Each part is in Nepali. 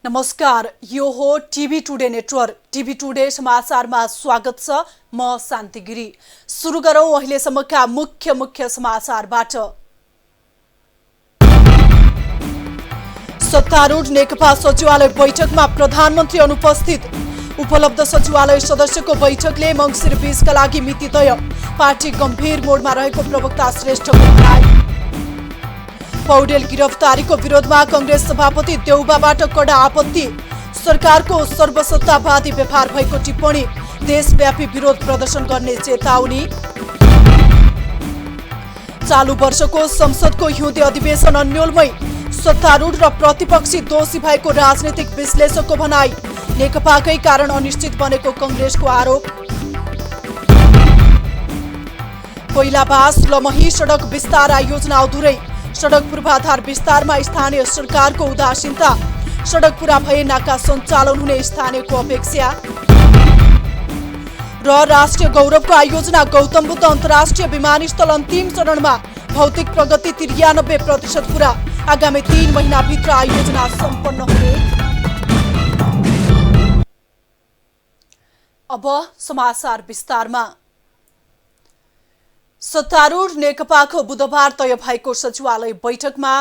नमस्कार, यो हो TV today network. TV today समाचारमा स्वागत छ। म शान्ति गिरी। सुरु गरौं अहिलेसम्मका मुख्य समाचारबाट। सत्तारूढ नेकपा सचिवालय बैठकमा प्रधानमन्त्री अनुपस्थित। उपलब्ध सचिवालय सदस्यको बैठकले मङ्सिर 20 का लागि मिति तय। पार्टी गम्भीर मोडमा रहेको प्रवक्ता श्रेष्ठको भनाइ। पौडेल गिरफ्तारीको विरोधमा कांग्रेस सभापति देउबाबाट कडा आपत्ति। सरकारको सर्वसत्तावादी व्यवहार भएको टिप्पणी। देशव्यापी विरोध प्रदर्शन गर्ने चेतावनी। चालू वर्षको संसदको हिउँदे अधिवेशन अन्योलमय। सत्तारूढ र प्रतिपक्षी दोषी भएको राजनीतिक विश्लेषकको भनाई। नेकपाकै कारण अनिश्चित बनेको कांग्रेसको आरोप। कोइलाबास लमही सडक विस्तार योजना अधुरै। सडक पूर्वाधार विस्तारमा स्थानीय सरकारको उदासीनता। सडक पूरा भए नाका सञ्चालन हुने स्थानीयको अपेक्षा। र राष्ट्रिय गौरवको आयोजना गौतम बुद्ध अन्तर्राष्ट्रिय विमानस्थल अन्तिम चरणमा। भौतिक प्रगति 93% पूरा। आगामी 3 महिनाभित्र आयोजना सम्पन्न हुने। अब समाचार विस्तारमा। सत्तारूढ नेकपाको बुधबार तय भएको सचिवालय बैठकमा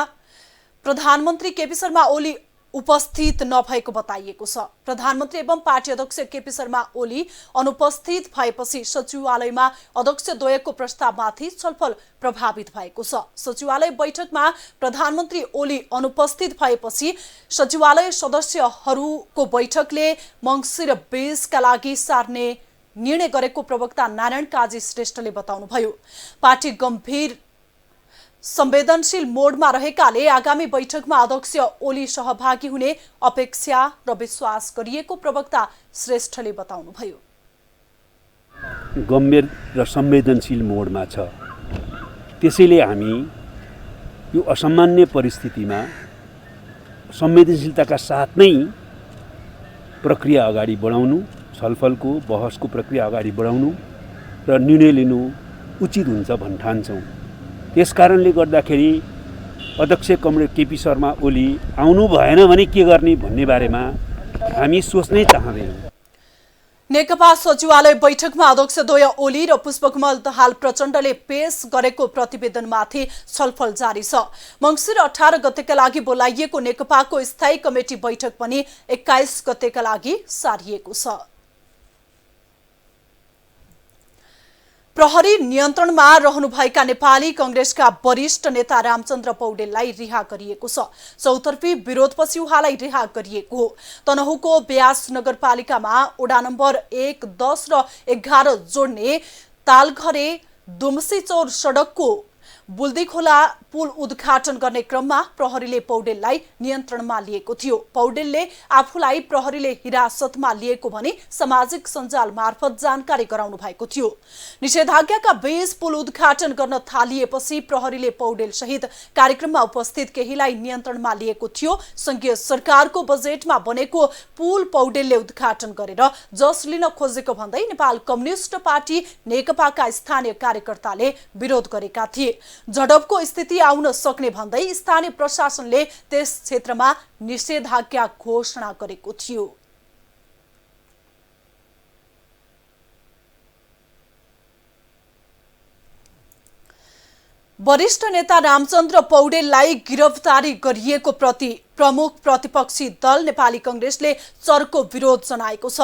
प्रधानमन्त्री केपी शर्मा ओली उपस्थित नभएको बताइएको छ। प्रधानमन्त्री एवं पार्टी अध्यक्ष केपी शर्मा ओली अनुपस्थित भएपछि सचिवालयमा अध्यक्षद्वयको प्रस्तावमाथि छलफल प्रभावित भएको छ। सचिवालय बैठकमा प्रधानमन्त्री ओली अनुपस्थित भएपछि सचिवालय सदस्यहरूको बैठकले मङ्सिर 20 का लागि सार्ने निर्णय गरेको प्रवक्ता नारायण काजी श्रेष्ठले बताउनुभयो। पार्टी गम्भीर संवेदनशील मोडमा रहेकाले आगामी बैठकमा अध्यक्ष ओली सहभागी हुने अपेक्षा र विश्वास गरिएको प्रवक्ता श्रेष्ठले बताउनुभयो। गम्भीर र संवेदनशील मोडमा छ। त्यसैले हामी यो असामान्य परिस्थितिमा संवेदनशीलताका साथ नै प्रक्रिया अगाडि बढाउनु, छलफलको बहसको प्रक्रिया अगाडि बढाउनु र निर्णय लिनु उचित हुन्छ भन्न ठान्छौँ। त्यसकारणले गर्दाखेरि अध्यक्ष कमरेड केपी शर्मा ओली आउनु भएन भने के गर्ने भन्ने बारेमा हामी सोच्नै चाहँदैनौँ। नेकपा सचिवालय बैठकमा अध्यक्षद्वय ओली र पुष्पकमल दाहाल प्रचण्डले पेश गरेको प्रतिवेदनमाथि छलफल जारी छ। मङ्सिर 18 गतेका लागि बोलाइएको नेकपाको स्थायी कमिटी बैठक पनि 21 गतेका लागि सारिएको छ। प्रहरी नियन्त्रणमा रहनुभएका नेपाली कांग्रेसका वरिष्ठ नेता रामचन्द्र पौडेललाई रिहा गरिएको छ। चौतर्फी विरोधपछि उहाँलाई रिहा गरिएको हो। तनहुँको ब्यास नगरपालिकामा वडा नम्बर 1, 10 र 11 जोड्ने तालघरे दुम्सीचौर सडकको बुल्दीखोला पुल उद्घाटन गर्ने क्रममा प्रहरीले पौडेललाई नियन्त्रणमा लिएको थियो। पौडेलले आफूलाई प्रहरीले हिरासतमा लिएको भनी सामाजिक सञ्जाल मार्फत जानकारी गराउनु भएको थियो। निषेधाज्ञाका बीच पुल उद्घाटन गर्न थालिएपछि प्रहरीले पौडेल सहित कार्यक्रममा उपस्थित केहीलाई नियन्त्रणमा लिएको थियो। संघीय सरकारको बजेटमा बनेको पुल पौडेलले उद्घाटन गरेर जस लिन खोजेको भन्दै नेपाल कम्युनिस्ट पार्टी नेकपाका स्थानीय कार्यकर्ताले विरोध गरेका थिए। झडपको स्थिति आउन सक्ने भन्दै स्थानीय प्रशासनले त्यस क्षेत्रमा निषेधाज्ञा घोषणा गरेको थियो। वरिष्ठ नेता रामचन्द्र पौडेललाई गिरफ्तारी गरिएको प्रति प्रमुख प्रतिपक्षी दल नेपाली कांग्रेसले चर्को विरोध जनाएको छ।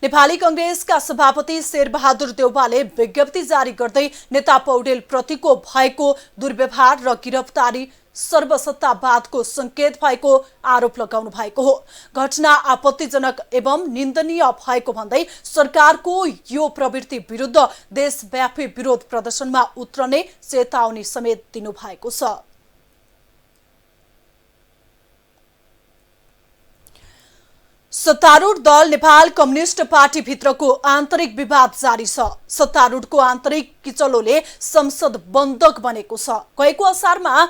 नेपाली कांग्रेसका सभापति शेरबहादुर देउवाले विज्ञप्ति जारी गर्दै नेता पौडेल प्रतिको भएको दुर्व्यवहार र गिरफ्तारी सर्वसत्तावादको संकेत भएको आरोप लगाउनु भएको हो। घटना आपत्तिजनक एवं निन्दनीय भएको भन्दै सरकारको यो प्रवृत्ति विरुद्ध देशव्यापी विरोध प्रदर्शनमा उत्रने चेतावनी समेत दिनु भएको छ। सत्तारूढ दल नेपाल कम्युनिस्ट पार्टी भित्रको आन्तरिक विवाद जारी छ। सत्तारूढको आन्तरिक किचलोले संसद बन्धक बनेको छ। गएको असारमा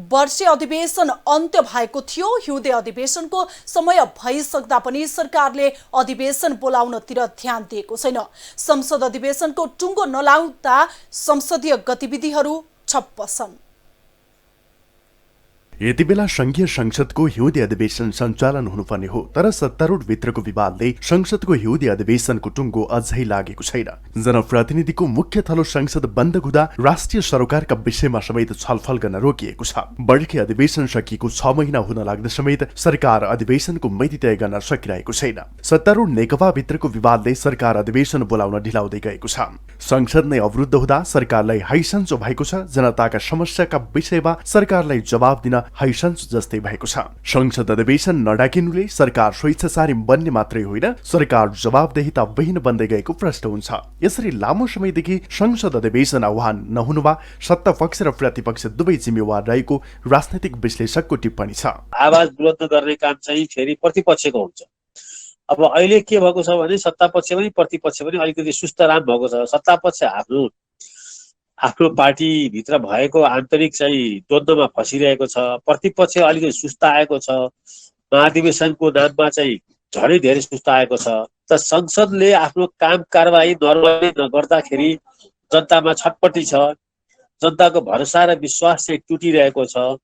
वर्षीय अधिवेशन अन्त्य भएको थियो। हिउँदे अधिवेशनको समय भइसक्दा पनि सरकारले अधिवेशन बोलाउनतिर ध्यान दिएको छैन। संसद अधिवेशनको टुङ्गो नलाउँदा संसदीय गतिविधिहरू ठप्प छन्। यति बेला संघीय संसदको हिउँदे अधिवेशन सञ्चालन हुनुपर्ने हो, तर सत्तारूढ भित्रको विवादले संसदको हिउँदे अधिवेशनको टुङ्गो अझै लागेको छैन। जनप्रतिनिधिको मुख्य थलो संसद बन्द हुँदा राष्ट्रिय सरोकारका विषयमा समेत छलफल गर्न रोकिएको छ। बर्खे अधिवेशन सकिएको 6 महिना हुन लाग्दा समेत सरकार अधिवेशनको मिति तय गर्न सकिरहेको छैन। सत्तारूढ नेकपा भित्रको विवादले सरकार अधिवेशन बोलाउन ढिलाउँदै गएको छ। संसद नै अवरुद्ध हुँदा सरकारलाई हैसन्चो भएको छ। जनताका समस्याका विषयमा सरकारलाई जवाब दिन हैसन्चो जस्तै भएको छ। संसद अधिवेशन नडाकिनुले सरकार स्वेच्छाचारी बन्ने मात्रै होइन, सरकार जवाबदेहिता विहीन बन्दै गएको प्रश्न हुन्छ। यसरी लामो समयदेखि संसद अधिवेशन आह्वान नहुनुमा सत्तापक्ष र प्रतिपक्ष दुवै जिम्मेवार रहेको राजनैतिक विश्लेषकको टिप्पणी छ। आवाज बुलन्द गर्ने काम चाहिँ फेरि प्रतिपक्षको हुन्छ। अब अहिले के भएको छ भने सत्तापक्ष पनि प्रतिपक्ष पनि अलिकति सुस्तराम भएको छ। सत्तापक्ष आफ्नो पार्टीभित्र भएको आन्तरिक चाहिँ द्वन्द्वमा फसिरहेको छ। प्रतिपक्ष अलिकति सुस्त आएको छ। महाधिवेशनको नाममा चाहिँ झनै धेरै सुस्त आएको छ। त संसदले आफ्नो काम कारबाही नर्मली नगर्दाखेरि जनतामा छटपटी छ। जनताको भरोसा र विश्वास चाहिँ टुटिरहेको छ।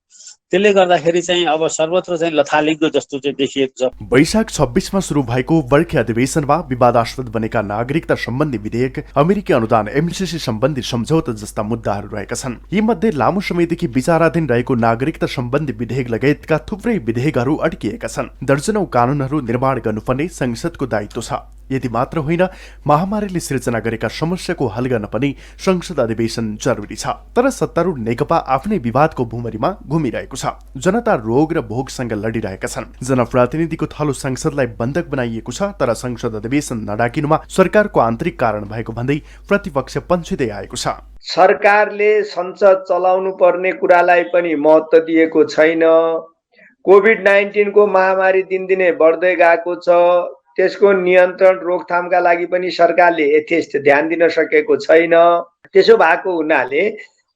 त्यसले गर्दाखेरि चाहिँ अब सर्वत्र चाहिँ लथालिङ्ग जस्तो चाहिँ देखिएको छ। वैशाख 26मा सुरु भएको बर्खे अधिवेशनमा विवादास्पद बनेका नागरिकता सम्बन्धी विधेयक, अमेरिकी अनुदान, एमसीसी सम्बन्धी सम्झौता जस्ता मुद्दाहरू रहेका छन्। यी मध्ये लामो समयदेखि विचाराधीन रहेको नागरिकता सम्बन्धी विधेयक लगायतका थुप्रै विधेयकहरू अड्किएका छन्। दर्जनौं कानूनहरू निर्माण गर्नुपर्ने संसदको दायित्व छ। यति मात्र होइन, महामारीले सिर्जना गरेका समस्याको हल गर्न पनि संसद अधिवेशन जरुरी छ। तर सत्तारूढ नेकपा आफ्नै विवादको भूमरीमा घुमिरहेको छ। जनता रोग र भोगसँग लडिरहेका छन्। जनप्रतिनिधिको थलो संसदलाई बन्धक बनाइएको छ। तर संसद अधिवेशन नडाकिनुमा सरकारको आन्तरिक कारण भएको भन्दै प्रतिपक्ष पन्छिँदै आएको छ। सरकारले संसद चलाउनु पर्ने कुरालाई पनि महत्त्व दिएको छैन। कोभिड-19 को महामारी दिनदिनै बढ्दै गएको छ। त्यसको नियन्त्रण रोकथामका लागि पनि सरकारले यथेष्ट ध्यान दिन सकेको छैन। त्यसो भएको हुनाले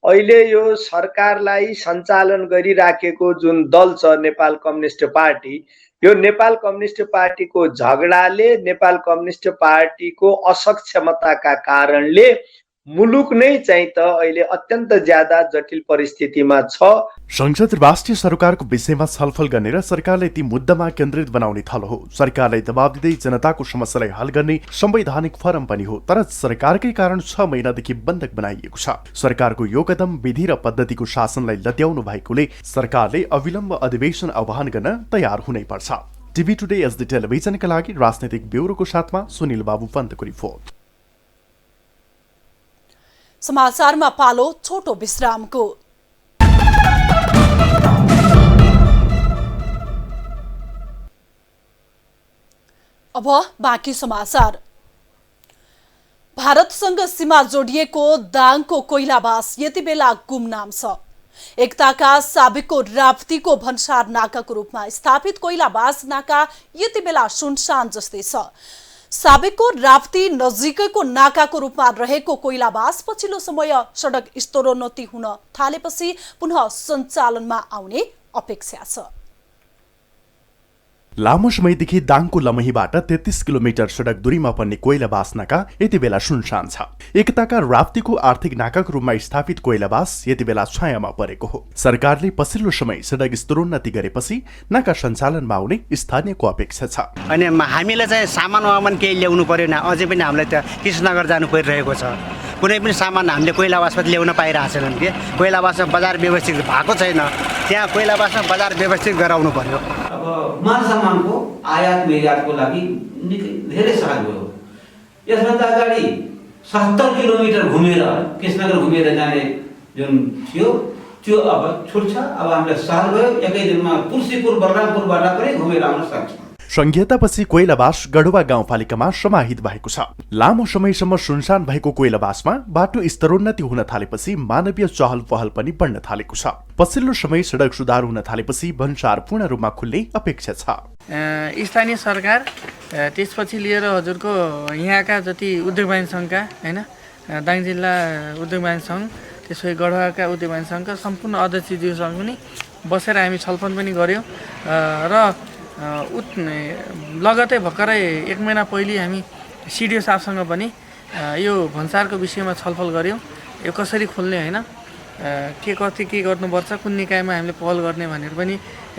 अहिले यो सरकारलाई सञ्चालन गरिराखेको जुन दल छ नेपाल कम्युनिस्ट पार्टी, यो नेपाल कम्युनिस्ट पार्टीको झगडाले, नेपाल कम्युनिस्ट पार्टीको असक्षमताका कारणले मुलुक नै चाहिँ त अहिले अत्यन्त ज्यादा जटिल परिस्थितिमा छ। संसद राष्ट्रिय सरकारको विषयमा छलफल गर्ने र सरकारलाई ती मुद्दामा केन्द्रित बनाउने थलो हो। सरकारलाई दबाब दिँदै जनताको समस्यालाई हल गर्ने संवैधानिक फोरम पनि हो। तर सरकारकै कारण 6 महिनादेखि बन्धक बनाइएको छ। सरकारको यो कदम विधि र पद्धतिको शासनलाई लत्याउनु भएकोले सरकारले अविलम्ब अधिवेशन आह्वान गर्न तयार हुनै पर्छ। टिभी टुडे एसडी टेलिभिजनका लागि राजनैतिक ब्युरोको साथमा सुनिल बाबु पन्तको रिपोर्ट। समाचारमा पालो छोटो विश्रामको। अब बाँकी समाचार। भारतसँग सीमा जोडिएको दाङको कोइलाबास यति बेला गुमनाम छ। एकताका साबिकको राप्तीको भन्सार नाकाको रूपमा स्थापित कोइलाबास नाका यति बेला सुनसान जस्तै छ। साबिकको राप्ती नजिकैको नाकाको रूपमा रहेको कोइलाबास पछिल्लो समय सडक स्तरोन्नति हुन थालेपछि पुनः सञ्चालनमा आउने अपेक्षा छ। लामो समयदेखि दाङको लमहीबाट 33 किलोमिटर सडक दूरीमा पर्ने कोइलाबास नाका यति बेला सुनसान छ। एकताका राप्तीको आर्थिक नाकाको रूपमा स्थापित कोइलाबास यति बेला छायामा परेको हो। सरकारले पछिल्लो समय सडक स्तरोन्नति गरेपछि नाका सञ्चालनमा आउने स्थानीयको अपेक्षा छ। अनि हामीले चाहिँ सामान केही ल्याउनु पर्यो न, अझै पनि हामीलाई त कृष्णनगर जानु परिरहेको छ। कुनै पनि सामान हामीले कोइलाबासमा ल्याउन पाइरहेको छैनन् कि कोइलाबासमा बजार व्यवस्थित भएको छैन। त्यहाँ कोइलाबासमा बजार व्यवस्थित गराउनु पर्यो। अब माल सामानको आयात निर्यातको लागि निकै धेरै सहज भयो। यसभन्दा अगाडि 70 किलोमिटर घुमेर कृष्णनगर घुमेर जाने जुन थियो त्यो अब छुट्छ। अब हामीलाई सहज भयो। एकै दिनमा तुलसीपुर बलरामपुरबाट पनि घुमेर आउन सक्छौँ। संहितापछि कोइलाबास गढुवा गाउँपालिकामा समाहित भएको छ। लामो समयसम्म सुनसान भएको कोइलाबासमा बाटो स्तरोन्नति हुन थालेपछि मानवीय चहल पहल पनि बढ्न थालेको छ। पछिल्लो समय सडक सुधार हुन थालेपछि भन्सार पूर्ण रूपमा खुल्ने अपेक्षा छ। स्थानीय सरकार त्यसपछि लिएर हजुरको यहाँका जति उद्योग वाणिज्य सङ्घका हैन, दाङ जिल्ला उद्योग वाणिज्य सङ्घ, त्यसपछि गढुवाका उद्योग वाणिज्य सङ्घका सम्पूर्ण अध्यक्षज्यूसँग पनि बसेर हामी छलफल पनि गर्यौँ र लगतै भर्खरै 1 महिना पहिले हामी सिडिओ साहबसँग पनि यो भन्सारको विषयमा छलफल गऱ्यौँ। यो कसरी खोल्ने हैन, के कति के गर्नुपर्छ, कुन निकायमा हामीले पहल गर्ने भनेर पनि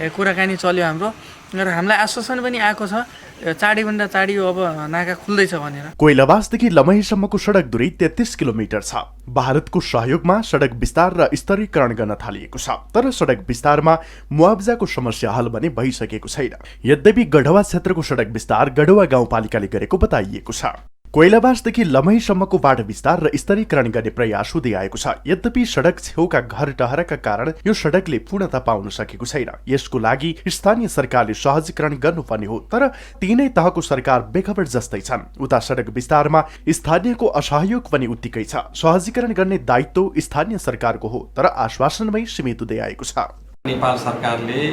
कुराकानी चल्यो हाम्रो, र हामीलाई आश्वासन पनि आएको छ चाँडीभन्दा चाँडी अब नाका खुल्दैछ भनेर। कोइलाबासदेखि लमहीसम्मको सडक दूरी 33 किलोमिटर छ। भारतको सहयोगमा सडक विस्तार र स्तरीकरण गर्न थालिएको छ, तर सडक विस्तारमा मुआब्जाको समस्या हल भने भइसकेको छैन। यद्यपि गढवा क्षेत्रको सडक विस्तार गढवा गाउँपालिकाले गरेको बताइएको छ। कोइलाबासदेखि लमहीसम्मको बाटो विस्तार र स्तरीकरण गर्ने प्रयास हुँदै आएको छ। यद्यपि सडक छेउका घर टहरका कारण यो सडकले पूर्णता पाउन सकेको छैन। यसको लागि स्थानीय सरकारले सहजीकरण गर्नुपर्ने हो, तर तीनै तहको सरकार बेखबर जस्तै छन्। उता सडक विस्तारमा स्थानीयको असहयोग पनि उत्तिकै छ। सहजीकरण गर्ने दायित्व स्थानीय सरकारको हो, तर आश्वासनमै सीमित हुँदै आएको छ। नेपाल सरकारले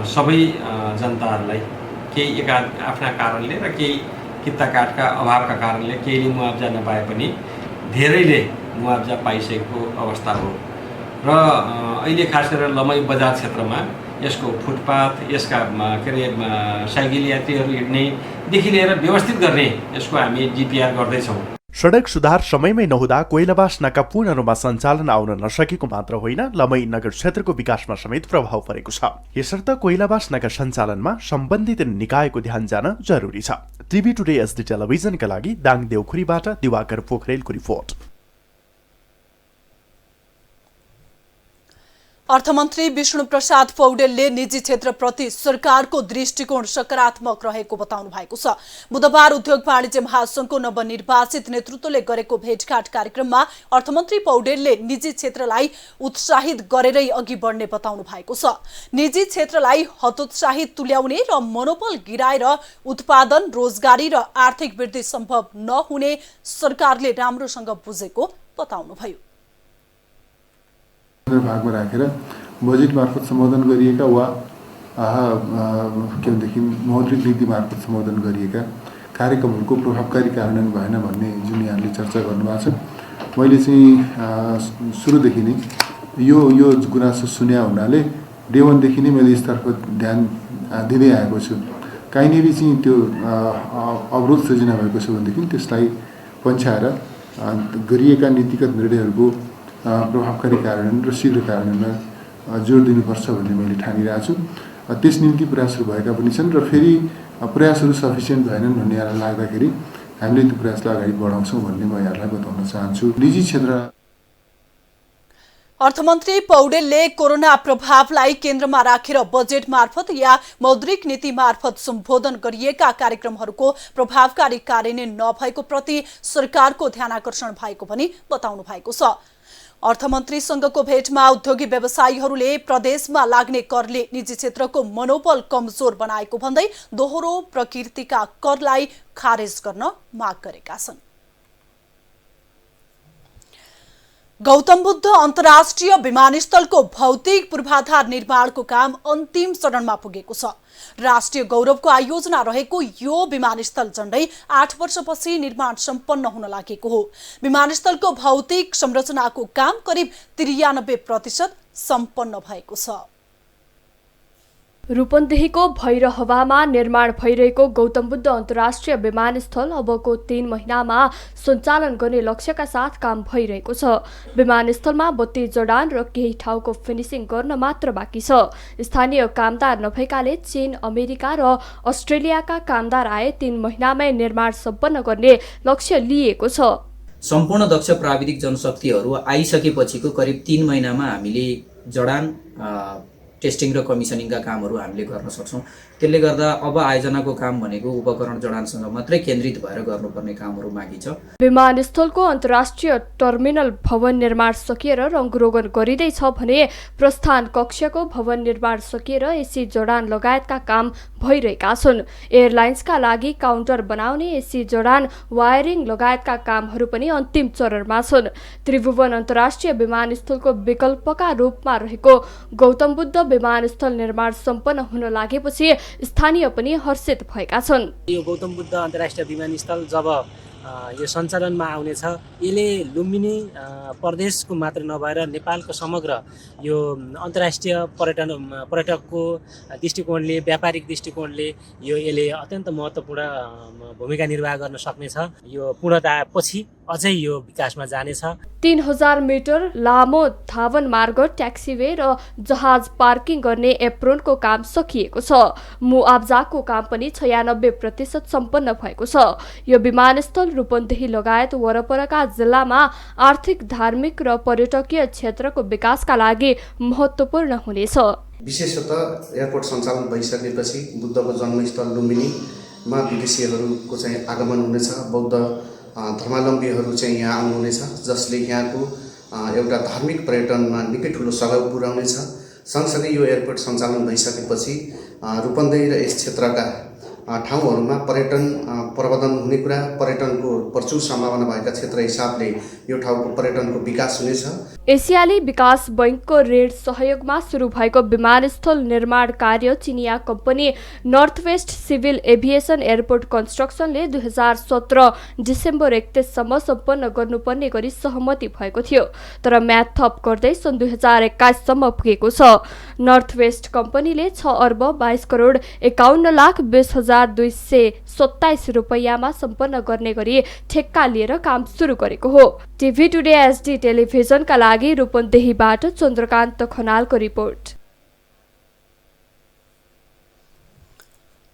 सबै जनताहरूलाई केही आफ्ना कारणले र केही किता काठका अभावका कारणले केहीले मुआब्जा नपाए पनि धेरैले मुआब्जा पाइसकेको अवस्था हो। र अहिले खास गरेर लमही बजार क्षेत्रमा यसको फुटपाथ, यसका के अरे साइकल यात्रीहरू हिँड्नेदेखि लिएर व्यवस्थित गर्ने यसको हामी जिपिआर गर्दैछौँ। सडक सुधार समयमै नहुँदा कोइलाबास नाका पूर्ण रूपमा सञ्चालन आउन नसकेको मात्र होइन, लमही नगर क्षेत्रको विकासमा समेत प्रभाव परेको छ। यसर्थ कोइलाबास नाका सञ्चालनमा सम्बन्धित निकायको ध्यान जान जरुरी छ। टिभी टुडे एसडी टेलिभिजनका लागि दाङ देउखुरीबाट दिवाकर पोखरेलको रिपोर्ट। अर्थमन्त्री विष्णु प्रसाद पौडेलले निजी क्षेत्रप्रति सरकारको दृष्टिकोण सकारात्मक रहेको बताउनु भएको छ। बुधबार उद्योग वाणिज्य महासंघको नवनिर्वाचित नेतृत्वले गरेको भेटघाट कार्यक्रममा अर्थमन्त्री पौडेलले निजी क्षेत्रलाई उत्साहित गरेरै अघि बढ्ने बताउनु भएको छ। निजी क्षेत्रलाई हतोत्साहित तुल्याउने र मनोबल गिराएर उत्पादन, रोजगारी र आर्थिक वृद्धि सम्भव नहुने सरकारले राम्रोसँग बुझेको बताउनुभयो। भागमा राखेर बजेट मार्फत सम्बोधन गरिएका वा केदेखि मौद्रिक नीति मार्फत सम्बोधन गरिएका कार्यक्रमहरूको प्रभावकारी कार्यान्वयन भएन भन्ने जुन यहाँले चर्चा गर्नुभएको छ। मैले चाहिँ सुरुदेखि नै यो गुनासो सुन्या हुनाले डे वानदेखि नै मैले यसतर्फ ध्यान दिँदै आएको छु। काहीँनिर चाहिँ त्यो अवरोध सृजना भएको छ भनेदेखि त्यसलाई पन्छाएर गरिएका नीतिगत निर्णयहरूको प्रभावकारी कार्यान्वयन र शीघ्र कार्यान्वयनमा जोड दिनुपर्छ भन्ने मैले ठानिरहेको छु। त्यस निम्ति प्रयासहरू भएका पनि छन् र फेरि प्रयासहरू सफिसियन्ट भएनन् भन्ने यहाँलाई लाग्दाखेरि हामीले त्यो प्रयासलाई अगाडि बढाउँछौँ भन्ने म यहाँलाई बताउन चाहन्छु। निजी क्षेत्र अर्थमन्त्री पौडेलले कोरोना प्रभावलाई केन्द्रमा राखेर बजेट मार्फत या मौद्रिक नीति मार्फत सम्बोधन गरिएका कार्यक्रमहरूको प्रभावकारी कार्यान्वयन नभएको प्रति सरकारको ध्यानाकर्षण भएको पनि बताउनु भएको छ। अर्थमन्त्रीसँगको भेटमा उद्योगी व्यवसायीहरूले प्रदेशमा लाग्ने करले निजी क्षेत्रको मनोबल कमजोर बनाएको भन्दै दोहोरो प्रकृतिका करलाई खारेज गर्न माग गरेका छन्। गौतम बुद्ध अन्तर्राष्ट्रिय विमानस्थलको भौतिक पूर्वाधार निर्माणको काम अन्तिम चरणमा पुगेको छ। राष्ट्रिय गौरवको आयोजना रहेको यो विमानस्थल झण्डै 8 वर्षपछि निर्माण सम्पन्न हुन लागेको हो। विमानस्थलको भौतिक संरचनाको काम करिब 93% सम्पन्न भएको छ। रूपन्देहीको भैरहवामा निर्माण भइरहेको गौतम बुद्ध अन्तर्राष्ट्रिय विमानस्थल अबको 3 महिनामा सञ्चालन गर्ने लक्ष्यका साथ काम भइरहेको छ। विमानस्थलमा बत्ती जडान र केही ठाउँको फिनिसिङ गर्न मात्र बाँकी छ। स्थानीय कामदार नभएकाले चीन, अमेरिका र अस्ट्रेलियाका कामदार आए 3 महिनामै निर्माण सम्पन्न गर्ने लक्ष्य लिएको छ। सम्पूर्ण दक्ष प्राविधिक जनशक्तिहरू आइसकेपछिको करिब 3 महिनामा हामीले जडान, टेस्टिङ र कमिसनिङका कामहरू हामीले गर्न सक्छौँ। त्यसले गर्दा अब आयोजनाको काम भनेको उपकरण जडानसँग मात्रै केन्द्रित भएर गर्नुपर्ने कामहरू बाँकी छ। विमानस्थलको अन्तर्राष्ट्रिय टर्मिनल भवन निर्माण सकिएर रङरोगन गरिँदैछ भने प्रस्थान कक्षको भवन निर्माण सकिएर एसी जडान लगायतका काम भइरहेका छन्। एयरलाइन्सका लागि काउन्टर बनाउने, एसी जडान, वायरिङ लगायतका कामहरू पनि अन्तिम चरणमा छन्। त्रिभुवन अन्तर्राष्ट्रिय विमानस्थलको विकल्पका रूपमा रहेको गौतम बुद्ध विमानस्थल निर्माण सम्पन्न हुन लागेपछि स्थानीय पनि हर्षित भएका छन्। यो गौतम बुद्ध अन्तर्राष्ट्रिय विमानस्थल जब यो सञ्चालनमा आउनेछ। यसले लुम्बिनी प्रदेशको मात्र नभएर नेपालको समग्र यो अन्तर्राष्ट्रिय पर्यटकको दृष्टिकोणले, व्यापारिक दृष्टिकोणले यसले अत्यन्त महत्त्वपूर्ण भूमिका निर्वाह गर्न सक्नेछ। यो पूर्णतापछि अझै यो विकासमा जानेछ। 3000 मिटर लामो धावन मार्ग, ट्याक्सीवे र जहाज पार्किङ गर्ने एप्रोनको काम सकिएको छ। मुआब्जाको काम पनि 96% सम्पन्न भएको छ। यो विमानस्थल रूपन्देही लगायत वरपरका जिल्लामा आर्थिक, धार्मिक र पर्यटकीय क्षेत्रको विकासका लागि महत्त्वपूर्ण हुनेछ। विशेषतः एयरपोर्ट सञ्चालन भइसकेपछि बुद्धको जन्मस्थल लुम्बिनीमा विदेशीहरूको चाहिँ आगमन हुनेछ। बौद्ध धर्मावलम्बीहरू चाहिँ यहाँ आउनुहुनेछ, जसले यहाँको एउटा धार्मिक पर्यटनमा निकै ठुलो सघाउ पुर्याउनेछ। सँगसँगै यो एयरपोर्ट सञ्चालन भइसकेपछि रूपन्देही र यस क्षेत्रका ठाउँहरूमा पर्यटन प्रवर्धन हुने कुरा, पर्यटनको प्रचुर सम्भावना भएका क्षेत्र हिसाबले यो ठाउँको पर्यटनको विकास हुनेछ। एसियाली विकास बैंकको ऋण सहयोगमा सुरु भएको विमानस्थल निर्माण कार्य चिनिया company north west civil aviation airport कन्स्ट्रक्सनले 2017 डिसेम्बर 31 सम्म सम्पन्न गर्नुपर्ने गरी सहमति भएको थियो, तर म्याद थप गर्दै सन् 2021 सम्म पुगेको छ। नर्थ वेस्ट कम्पनीले 6 अर्ब 22 करोड 51 लाख 20,227 रुपैयाँमा सम्पन्न गर्ने गरी ठेक्का लिएर काम सुरु गरेको हो। टिभी टुडे एसडी टेलिभिजनका लागि रूपन्देहीबाट चन्द्रकान्त खनालको रिपोर्ट।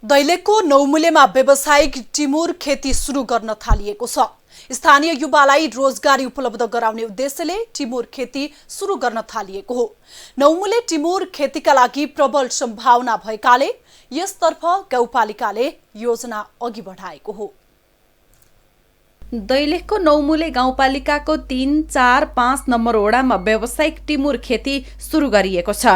दैलेखको नौमुलेमा व्यावसायिक टिमुर खेती सुरु गर्न थालिएको छ। स्थानीय युवालाई रोजगारी उपलब्ध गराउने उद्देश्यले टिमुर खेती सुरु गर्न थालिएको हो। नौमुले टिमुर खेतीका लागि प्रबल सम्भावना भएकाले यसतर्फ गाउँपालिकाले योजना अघि बढाएको हो। दैलेखको नौमुले गाउँपालिकाको 3, 4, 5 नम्बर वडामा व्यावसायिक टिमुर खेती सुरु गरिएको छ।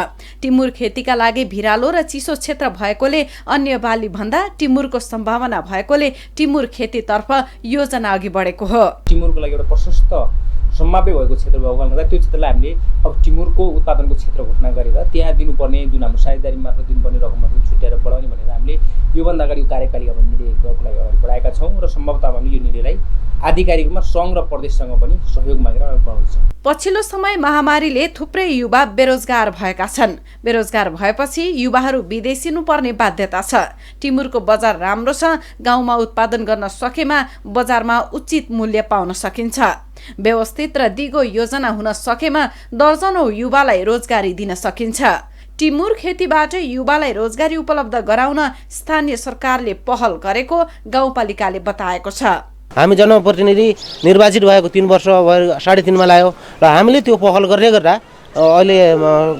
टिमुर खेतीका लागि भिरालो र चिसो क्षेत्र भएकोले अन्य बाली भन्दा टिमुरको सम्भावना भएकोले टिमुर खेतीतर्फ योजना अघि बढेको हो। टिमुरको लागि एउटा प्रशस्त सम्भाव्य भएको क्षेत्र भएको कारणले त्यो क्षेत्रलाई हामीले अब टिमुरको उत्पादनको क्षेत्र घोषणा गरेर त्यहाँ दिनुपर्ने जुन हाम्रो साझेदारी मार्फत दिनुपर्ने रकमहरू छुट्याएर बढाउने भनेर हामीले योभन्दा अगाडि कार्यपालिकामा निर्णय गर्नको लागि अगाडि बढाएका छौँ र सम्भवतः हामीले यो निर्णयलाई आधिकारिक रूपमा सङ्घ र प्रदेशसँग पनि सहयोग मागेर अगाडि बढाउँछौँ। पछिल्लो समय महामारीले थुप्रै युवा बेरोजगार भएका छन्। बेरोजगार भएपछि युवाहरू विदेशिनु पर्ने बाध्यता छ। टिमुरको बजार राम्रो छ। गाउँमा उत्पादन गर्न सकेमा बजारमा उचित मूल्य पाउन सकिन्छ। व्यवस्थित र दिगो योजना हुन सकेमा दर्जनौं युवालाई रोजगारी दिन सकिन्छ। टिमुर खेतीबाट युवालाई रोजगारी उपलब्ध गराउन स्थानीय सरकारले पहल गरेको गाउँपालिकाले बताएको छ। हामी जनप्रतिनिधि निर्वाचित भएको 3 वर्ष 3.5 लाग्यो र हामीले त्यो पहल गर्ने गर्दा अहिले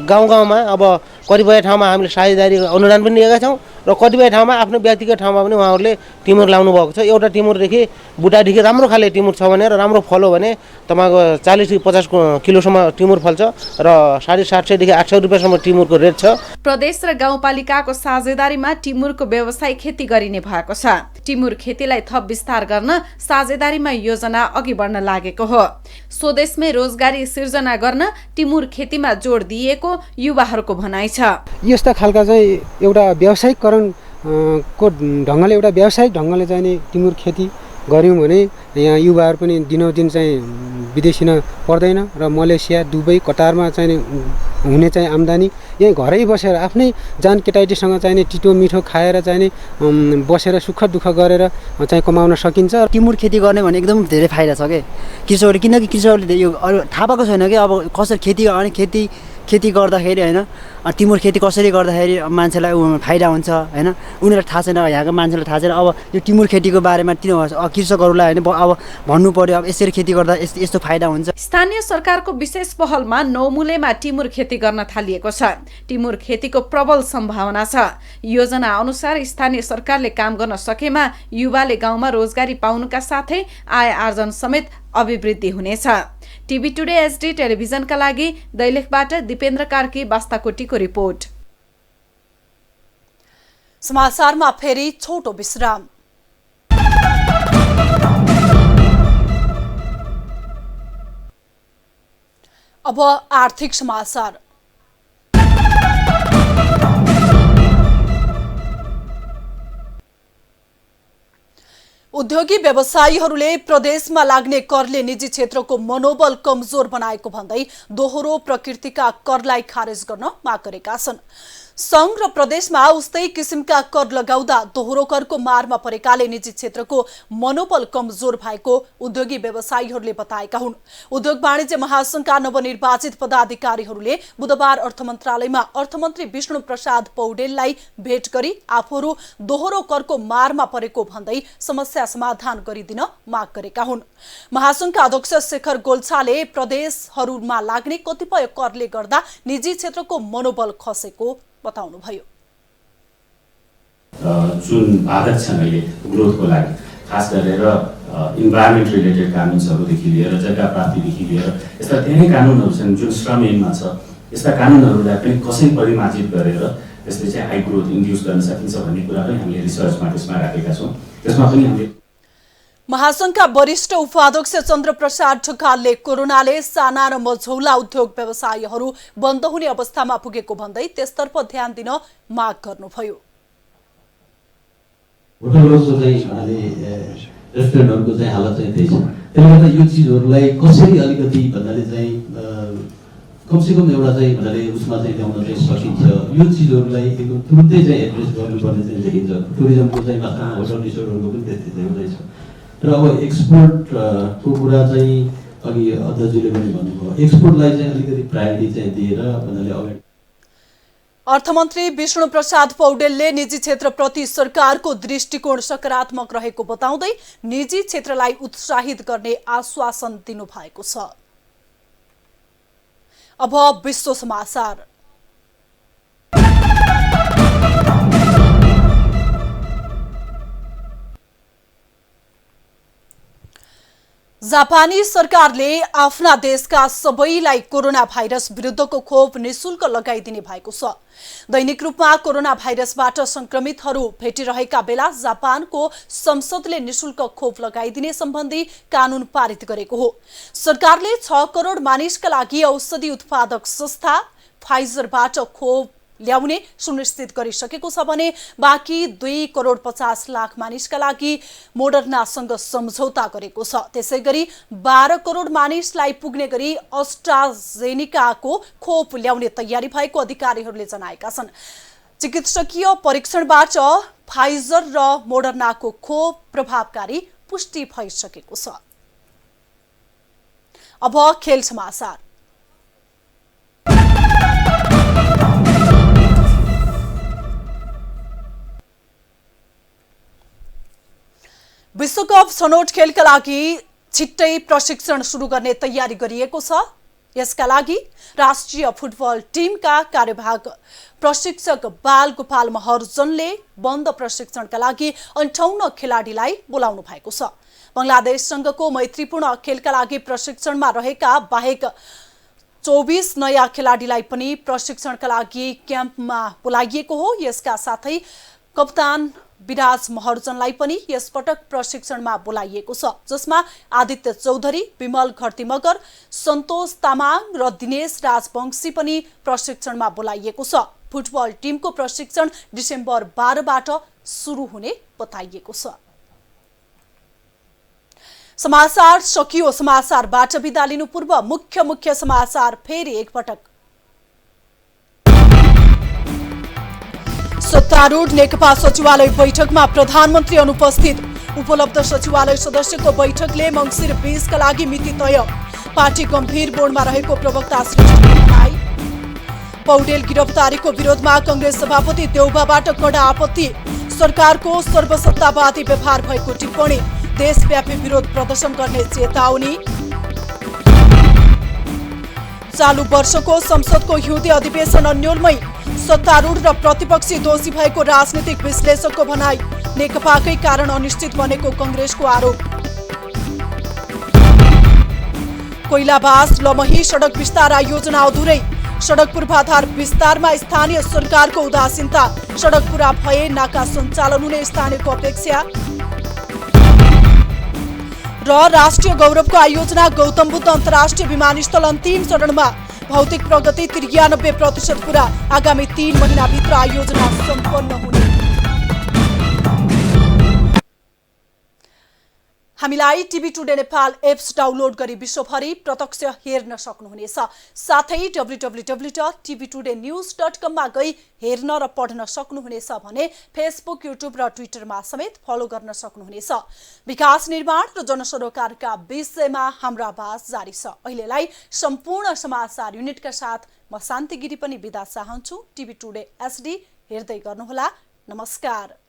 गाउँमा अब कतिपय ठाउँमा हामीले साझेदारी अनुदान पनि दिएका छौँ र कतिपय ठाउँमा आफ्नो व्यक्तिगत ठाउँमा पनि उहाँहरूले टिमुर लाउनु भएको छ। एउटा टिमुरदेखि बुटादेखि राम्रो खाले टिमुर छ भने र राम्रो फल हो भने तपाईँको 40-50 किलोसम्म टिमुर फल्छ र 750 देखि 800 रुपियाँसम्म टिमुरको रेट छ। प्रदेश र गाउँपालिकाको साझेदारीमा टिमुरको व्यवसायिक खेती गरिने भएको छ। टिमुर खेतीलाई थप विस्तार गर्न साझेदारीमा योजना अघि बढ्न लागेको हो। स्वदेशमै रोजगारी सिर्जना गर्न टिमुर खेतीमा जोड दिएको युवाहरूको भनाइ छ। यस्ता खालका चाहिँ एउटा व्यावसायिकरण को ढङ्गले एउटा व्यावसायिक ढङ्गले चाहिँ टिमुर खेती गऱ्यौँ भने यहाँ युवाहरू पनि दिनौदिन चाहिँ विदेशिन पर्दैन र मलेसिया, दुबई, कतारमा चाहिँ हुने चाहिँ आम्दानी यहीँ घरै बसेर आफ्नै जान केटाइटीसँग चाहिँ टिटो मिठो खाएर चाहिँ बसेर सुख दुःख गरेर चाहिँ कमाउन सकिन्छ। टिमुर खेती गर्ने भने एकदम धेरै फाइदा छ के कृषकहरूले, किनकि कृषकहरूले यो थाहा पाएको छैन कि अब कसरी खेती गर्दाखेरि होइन टिमुर खेती कसरी गर्दाखेरि मान्छेलाई फाइदा हुन्छ होइन, उनीहरूलाई थाहा छैन, यहाँको मान्छेलाई थाहा छैन। अब यो टिमुर खेतीको बारेमा कृषकहरूलाई होइन अब भन्नु पर्यो, अब यसरी खेती गर्दा यस्तो फाइदा हुन्छ। स्थानीय सरकारको विशेष पहलमा नौमुलेमा टिमुर खेती गर्न थालिएको छ। टिमुर खेतीको प्रबल सम्भावना छ। योजना अनुसार स्थानीय सरकारले काम गर्न सकेमा युवाले गाउँमा रोजगारी पाउनुका साथै आय आर्जन समेत अभिवृद्धि हुनेछ। टिभी टुडे एसडी टेलिभिजनका लागि दैलेखबाट दिपेन्द्र कार्की, बास्ताकोटीको रिपोर्ट। समाचारमा फेरि छोटो विश्राम। अब आर्थिक समाचार। उद्योगी व्यवसायीहरूले प्रदेशमा लाग्ने करले निजी क्षेत्रको मनोबल कमजोर बनाएको भन्दै दोहोरो प्रकृतिका करलाई खारेज गर्न माग गरेका छन्। संघ र प्रदेशमा उस्तै किसिमका कर लगाउँदा दोहोरो करको मारमा परेकाले निजी क्षेत्रको मनोबल कमजोर भएको उद्योगी व्यवसायीहरूले बताएका हुन्। उद्योग वाणिज्य महासंघका नवनिर्वाचित पदाधिकारीहरूले बुधबार अर्थ मन्त्रालयमा अर्थमन्त्री विष्णु प्रसाद पौडेललाई भेट गरी आफूहरू दोहोरो करको मारमा परेको भन्दै समस्या समाधान गरिदिन माग गरेका हुन्। महासंघका अध्यक्ष शेखर गोल्छाले प्रदेशहरूमा लाग्ने कतिपय करले गर्दा निजी क्षेत्रको मनोबल खसेको बताउनुभयो। जुन बाधक छन् अहिले ग्रोथको लागि, खास गरेर इन्भाइरोमेन्ट रिलेटेड कानुनहरूदेखि लिएर जग्गा प्राप्तिदेखि लिएर यस्ता धेरै कानुनहरू छन् जुन श्रम ऐनमा छ। यस्ता कानुनहरूलाई पनि कसरी परिमार्जित गरेर यसले चाहिँ हाई ग्रोथ इन्ड्युस गर्न सकिन्छ भन्ने कुरा पनि हामीले रिसर्चमा त्यसमा राखेका छौँ। त्यसमा पनि हामीले महासंघका वरिष्ठ उपाध्यक्ष चन्द्रप्रसाद ढकालले कोरोनाले साना र मझौला उद्योग व्यवसायीहरू बन्द हुने अवस्थामा पुगेको भन्दै त्यसतर्फ ध्यान दिन माग गर्नुभयो। होटलहरूको चाहिँ रेस्टुरेन्टहरूको चाहिँ हालत चाहिँ त्यही छ। त्यसले गर्दा यो चिजहरूलाई कसरी अलिकति भन्नाले चाहिँ कमसेकम एउटा चाहिँ भन्नाले उसमा चाहिँ ल्याउन चाहिँ सकिन्छ, यो चिजहरूलाई एकदम तुरुन्तै चाहिँ एड्रेस गर्नुपर्ने चाहिँ देखिन्छ। टुरिज्मको चाहिँ मात्रामा होटल रिसोर्टहरूको पनि त्यस्तै चाहिँ हुँदैछ। र अब एक्सपोर्टको कुरा चाहिँ अघि अध्यक्षले पनि भन्नुभयो, एक्सपोर्टलाई चाहिँ अलिकति प्रायोरिटी चाहिँ दिएर भन्नाले अगाडि। अर्थमन्त्री विष्णु प्रसाद पौडेलले निजी क्षेत्रप्रति सरकारको दृष्टिकोण सकारात्मक रहेको बताउँदै निजी क्षेत्रलाई उत्साहित गर्ने आश्वासन दिनुभएको छ। अब विश्व समाचार। जापानी सरकारले आफ्ना देशका सबैलाई कोरोना भाइरस विरुद्धको खोप निशुल्क लगाइदिने भएको छ। दैनिक रूपमा कोरोना भाइरसबाट संक्रमितहरू भेटिरहेका बेला जापानको संसदले निशुल्क खोप लगाइदिने सम्बन्धी कानून पारित गरेको हो। सरकारले 6 करोड मानिसका लागि औषधि उत्पादक संस्था फाइजरबाट खोप ल्याउने सुनिश्चित गरिसकेको छ भने बाँकी 2 करोड 50 लाख मानिसका लागि मोडर्नासँग सम्झौता गरेको छ। त्यसैगरी 12 करोड मानिसलाई पुग्ने गरी अस्ट्राजेनिकाको खोप ल्याउने तयारी भएको अधिकारीहरूले जनाएका छन्। चिकित्सकीय परीक्षणबाट फाइजर र मोडर्नाको खोप प्रभावकारी पुष्टि भइसकेको छ। अब खेल समाचार। विश्वकप छनौट खेलका लागि छिट्टै प्रशिक्षण सुरु गर्ने तयारी गरिएको छ। यसका लागि राष्ट्रिय फुटबल टिमका कार्यवाहक प्रशिक्षक बाल गोपाल महर्जनले बन्द प्रशिक्षणका लागि 58 खेलाडीलाई बोलाउनु भएको छ। बंगलादेशसँगको मैत्रीपूर्ण खेलका लागि प्रशिक्षणमा रहेका बाहेक 24 नयाँ खेलाडीलाई पनि प्रशिक्षणका लागि क्याम्पमा बोलाइएको हो। यसका साथै कप्तान विराज महर्जनलाई पनि यसपटक प्रशिक्षणमा बोलाइएको छ, जसमा आदित्य चौधरी, विमल घरतीमगर, सन्तोष तामाङ र दिनेश राजवंशी पनि प्रशिक्षणमा बोलाइएको छ। फुटबल टिमको प्रशिक्षण डिसेम्बर 12 बाट सुरु हुने बताइएको छ। समाचार सकियो। समाचारबाट बिदा लिनु पूर्व मुख्य समाचार फेरि एकपटक। सत्तारूढ नेकपा सचिवालय बैठकमा प्रधानमन्त्री अनुपस्थित। उपलब्ध सचिवालय सदस्यको बैठकले मङ्सिर 20 का लागि मिति तय। पार्टी गम्भीर बोर्डमा रहेको प्रवक्ता श्रेष्ठले भनाई। पौडेल गिरफ्तारीको विरोधमा कंग्रेस सभापति देउबाबाट कडा आपत्ति। सरकारको सर्वसत्तावादी व्यवहार भएको टिप्पणी। देशव्यापी विरोध प्रदर्शन गर्ने चेतावनी। चालू वर्षको संसदको हिउँदे अधिवेशन अन्योलमै। सत्तारूढ र प्रतिपक्षी दोषी भएको राजनीतिक विश्लेषकको भनाई। नेकपाकै कारण अनिश्चित बनेको कंग्रेसको आरोप। कोइलाबास लमही सडक विस्तार योजना अधुरै। सडक पूर्वाधार विस्तारमा स्थानीय सरकारको उदासीनता। सडक पूरा भए नाका सञ्चालन हुने स्थानीयको अपेक्षा। र राष्ट्रिय गौरवको आयोजना गौतम बुद्ध अन्तर्राष्ट्रिय विमानस्थल अन्तिम चरणमा। भौतिक प्रगति 93% पूरा। आगामी 3 महिनाभित्र आयोजना सम्पन्न हुने। हामीलाई TV today Nepal apps download गरी विश्वभरि प्रत्यक्ष हेर्न सक्नुहुनेछ। साथै www.tvtoday.news.com मा गई हेर्न र पढ्न सक्नुहुनेछ भने फेसबुक, युट्युब र ट्विटरमा समेत फलो गर्न सक्नुहुनेछ। विकास निर्माण र जनसरोकारका विषयमा हाम्रो आवाज जारी छ। अहिलेलाई सम्पूर्ण समाचार युनिटका साथ म शान्ति गिरी पनि बिदा चाहन्छु। टिभी टुडे एचडी हेर्दै गर्नुहोला। नमस्कार।